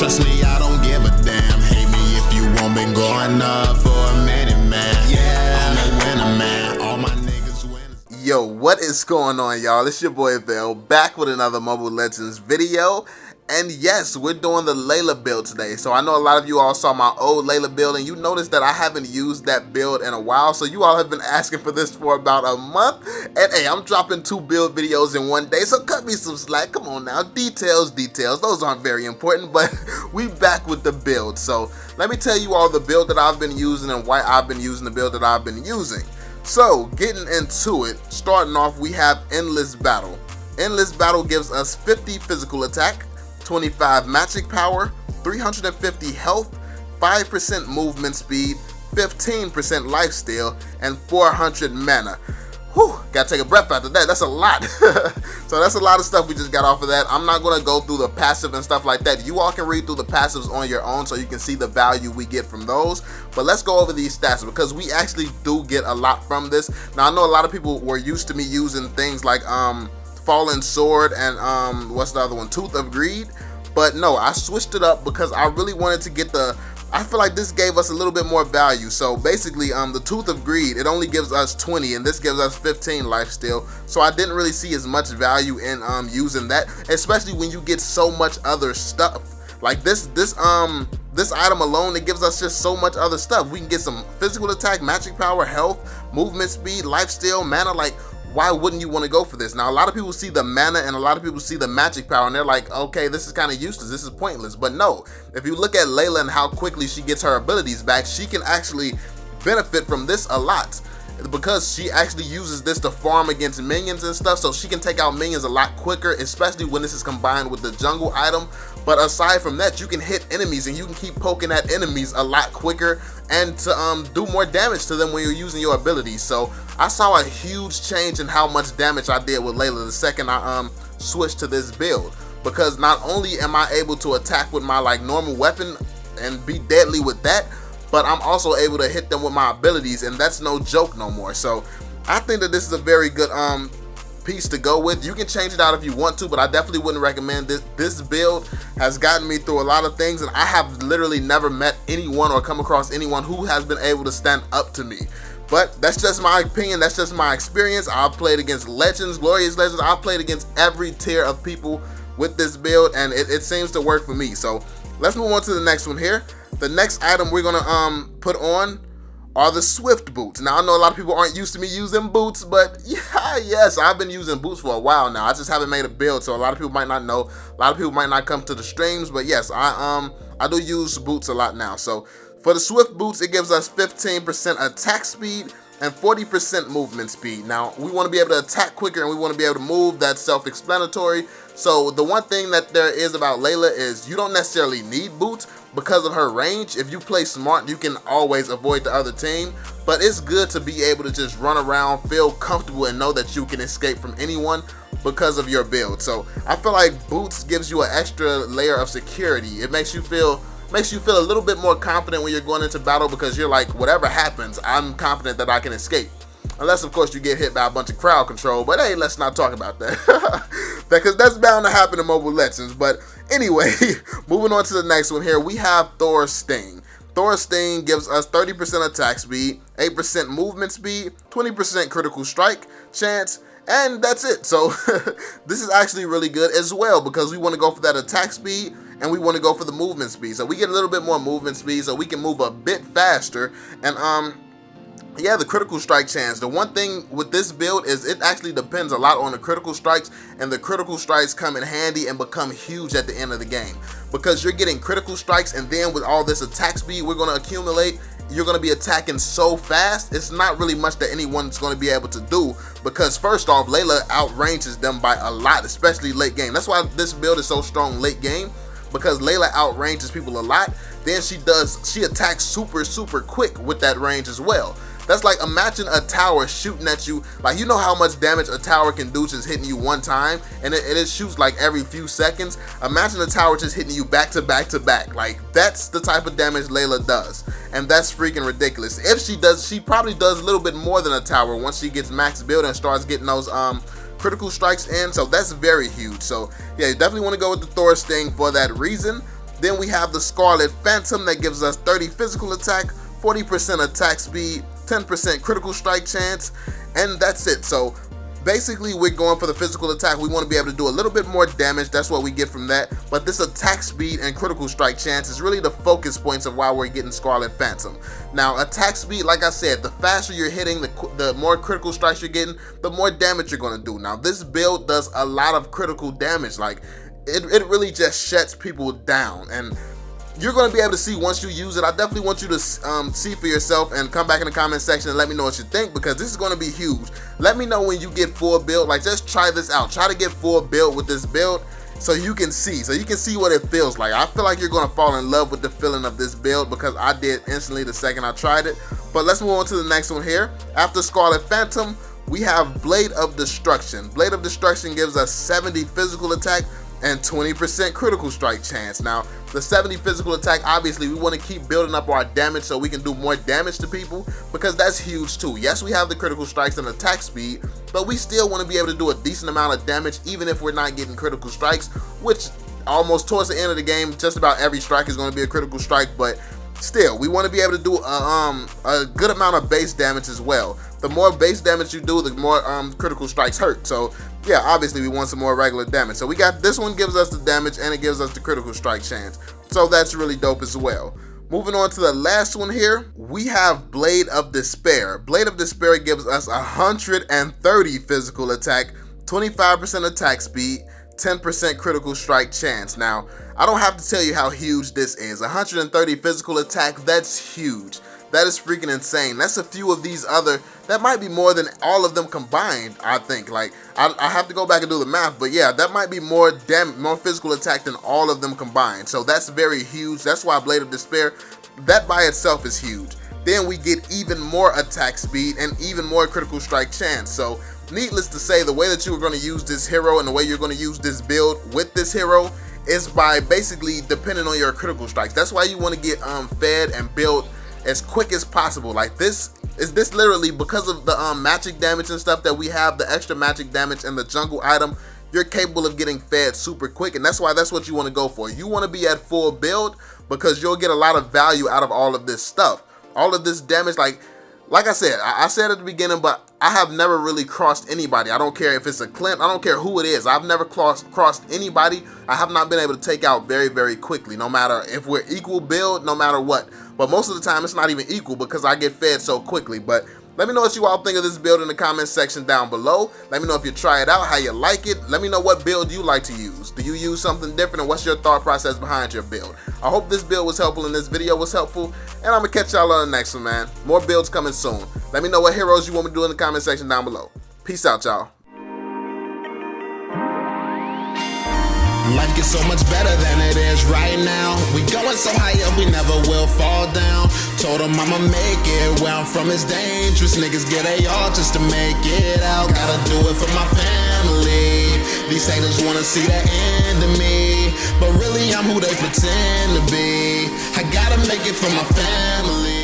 Trust me, I don't give a damn. Hate me if you won't, been growing up for a minute, man. Yeah, I'm a winner, man. All my niggas win. Yo, what is going on, y'all? It's your boy VeLL, back with another Mobile Legends video. And yes, we're doing the Layla build today. So I know a lot of you all saw my old Layla build, and you noticed that I haven't used that build in a while. So you all have been asking for this for about a month. And hey, I'm dropping 2 build videos in one day, so cut me some slack. Come on now, details. Those aren't very important, but we back with the build. So let me tell you all the build that I've been using and why I've been using the build that I've been using. So getting into it, starting off, we have Endless Battle. Endless Battle gives us 50 physical attack, 25 magic power, 350 health, 5% movement speed, 15% lifesteal, and 400 mana. Whew, gotta take a breath after that. That's a lot. So that's a lot of stuff we just got off of that. I'm not gonna go through the passive and stuff like that. You all can read through the passives on your own so you can see the value we get from those. But let's go over these stats because we actually do get a lot from this. Now I know a lot of people were used to me using things like Fallen Sword and what's the other one, Tooth of Greed, but no, I switched it up because I really wanted to get I feel like this gave us a little bit more value. So basically the Tooth of Greed, it only gives us 20 and this gives us 15 lifesteal, so I didn't really see as much value in using that, especially when you get so much other stuff like this item alone. It gives us just so much other stuff. We can get some physical attack, magic power, health, movement speed, lifesteal, mana. Like, why wouldn't you want to go for this? Now, a lot of people see the mana and a lot of people see the magic power and they're like, okay, this is kind of useless, this is pointless. But no, if you look at Layla and how quickly she gets her abilities back, she can actually benefit from this a lot because she actually uses this to farm against minions and stuff, so she can take out minions a lot quicker, especially when this is combined with the jungle item. But aside from that, you can hit enemies and you can keep poking at enemies a lot quicker and to do more damage to them when you're using your abilities. So I saw a huge change in how much damage I did with Layla the second I switched to this build, because not only am I able to attack with my like normal weapon and be deadly with that, but I'm also able to hit them with my abilities, and that's no joke no more. So I think that this is a very good piece to go with. You can change it out if you want to, but I definitely wouldn't recommend this. This build has gotten me through a lot of things, and I have literally never met anyone or come across anyone who has been able to stand up to me. But that's just my opinion, that's just my experience. I've played against legends, glorious legends. I've played against every tier of people with this build, and it seems to work for me. So let's move on to the next one here. The next item we're gonna put on are the Swift boots. Now I know a lot of people aren't used to me using boots, but yeah, yes, I've been using boots for a while now. I just haven't made a build, so a lot of people might not know. A lot of people might not come to the streams, but yes, I do use boots a lot now. So for the Swift boots, it gives us 15% attack speed and 40% movement speed. Now we want to be able to attack quicker and we want to be able to move. That's self-explanatory. So the one thing that there is about Layla is you don't necessarily need boots because of her range. If you play smart, you can always avoid the other team, but it's good to be able to just run around, feel comfortable, and know that you can escape from anyone because of your build. So I feel like boots gives you an extra layer of security. It makes you feel a little bit more confident when you're going into battle, because you're like, whatever happens, I'm confident that I can escape. Unless, of course, you get hit by a bunch of crowd control, but hey, let's not talk about that. Because that's bound to happen in Mobile Legends. But anyway, moving on to the next one here, we have Thor Sting. Thor Sting gives us 30% attack speed, 8% movement speed, 20% critical strike chance, and that's it. So this is actually really good as well, because we want to go for that attack speed and we want to go for the movement speed. So we get a little bit more movement speed so we can move a bit faster. And yeah, the critical strike chance. The one thing with this build is it actually depends a lot on the critical strikes, and the critical strikes come in handy and become huge at the end of the game, because you're getting critical strikes, and then with all this attack speed we're going to accumulate, you're going to be attacking so fast, it's not really much that anyone's going to be able to do, because first off, Layla outranges them by a lot, especially late game. That's why this build is so strong late game, because Layla outranges people a lot. Then she attacks super quick with that range as well. That's like, imagine a tower shooting at you. Like, you know how much damage a tower can do just hitting you one time, and it shoots like every few seconds. Imagine a tower just hitting you back to back to back. Like, that's the type of damage Layla does, and that's freaking ridiculous. If she does, she probably does a little bit more than a tower once she gets max build and starts getting those critical strikes in. So that's very huge. So yeah, you definitely want to go with the Thor Sting for that reason. Then we have the Scarlet Phantom that gives us 30 physical attack, 40% attack speed, 10% critical strike chance, and that's it. So basically, we're going for the physical attack. We want to be able to do a little bit more damage. That's what we get from that. But this attack speed and critical strike chance is really the focus points of why we're getting Scarlet Phantom. Now, attack speed, like I said, the faster you're hitting, the more critical strikes you're getting, the more damage you're going to do. Now, this build does a lot of critical damage. Like, it really just shuts people down. And you're going to be able to see once you use it. I definitely want you to see for yourself and come back in the comment section and let me know what you think, because this is going to be huge. Let me know when you get full build. Like, just try this out. Try to get full build with this build so you can see what it feels like. I feel like you're going to fall in love with the feeling of this build, because I did instantly the second I tried it. But let's move on to the next one here. After Scarlet Phantom, we have Blade of Destruction. Blade of Destruction gives us 70 physical attack and 20% critical strike chance. Now, the 70 physical attack, obviously we want to keep building up our damage so we can do more damage to people, because that's huge too. Yes, we have the critical strikes and attack speed, but we still want to be able to do a decent amount of damage even if we're not getting critical strikes, which almost towards the end of the game, just about every strike is going to be a critical strike, but still, we want to be able to do a good amount of base damage as well. The more base damage you do, the more critical strikes hurt. So yeah, obviously we want some more regular damage. So we got this one, gives us the damage and it gives us the critical strike chance. So that's really dope as well. Moving on to the last one here, we have Blade of Despair. Blade of Despair gives us 130 physical attack, 25% attack speed, 10% critical strike chance. Now, I don't have to tell you how huge this is. 130 physical attack, that's huge. That is freaking insane. That's a few of these other, that might be more than all of them combined, I think. Like, I have to go back and do the math, but yeah, that might be more physical attack than all of them combined. So that's very huge. That's why Blade of Despair, that by itself is huge. Then we get even more attack speed and even more critical strike chance. So needless to say, the way that you are going to use this hero and the way you're going to use this build with this hero is by basically depending on your critical strikes. That's why you want to get fed and build as quick as possible. Like, this literally, because of the magic damage and stuff that we have, the extra magic damage and the jungle item, you're capable of getting fed super quick, and that's why that's what you want to go for. You want to be at full build because you'll get a lot of value out of all of this stuff. All of this damage, like I said, I said at the beginning, but I have never really crossed anybody. I don't care if it's a Clint, I don't care who it is. I've never crossed anybody. I have not been able to take out very, very quickly, no matter if we're equal build, no matter what. But most of the time, it's not even equal because I get fed so quickly. But let me know what you all think of this build in the comment section down below. Let me know if you try it out, how you like it. Let me know what build you like to use. Do you use something different, and what's your thought process behind your build? I hope this build was helpful and this video was helpful, and I'm going to catch y'all on the next one, man. More builds coming soon. Let me know what heroes you want me to do in the comment section down below. Peace out, y'all. Life gets so much better than it is right now. We going so high up, we never will fall down. Told him I'ma make it, where I'm from is dangerous. Niggas get they all just to make it out. Gotta do it for my family. These haters wanna see the end of me, but really I'm who they pretend to be. I gotta make it for my family.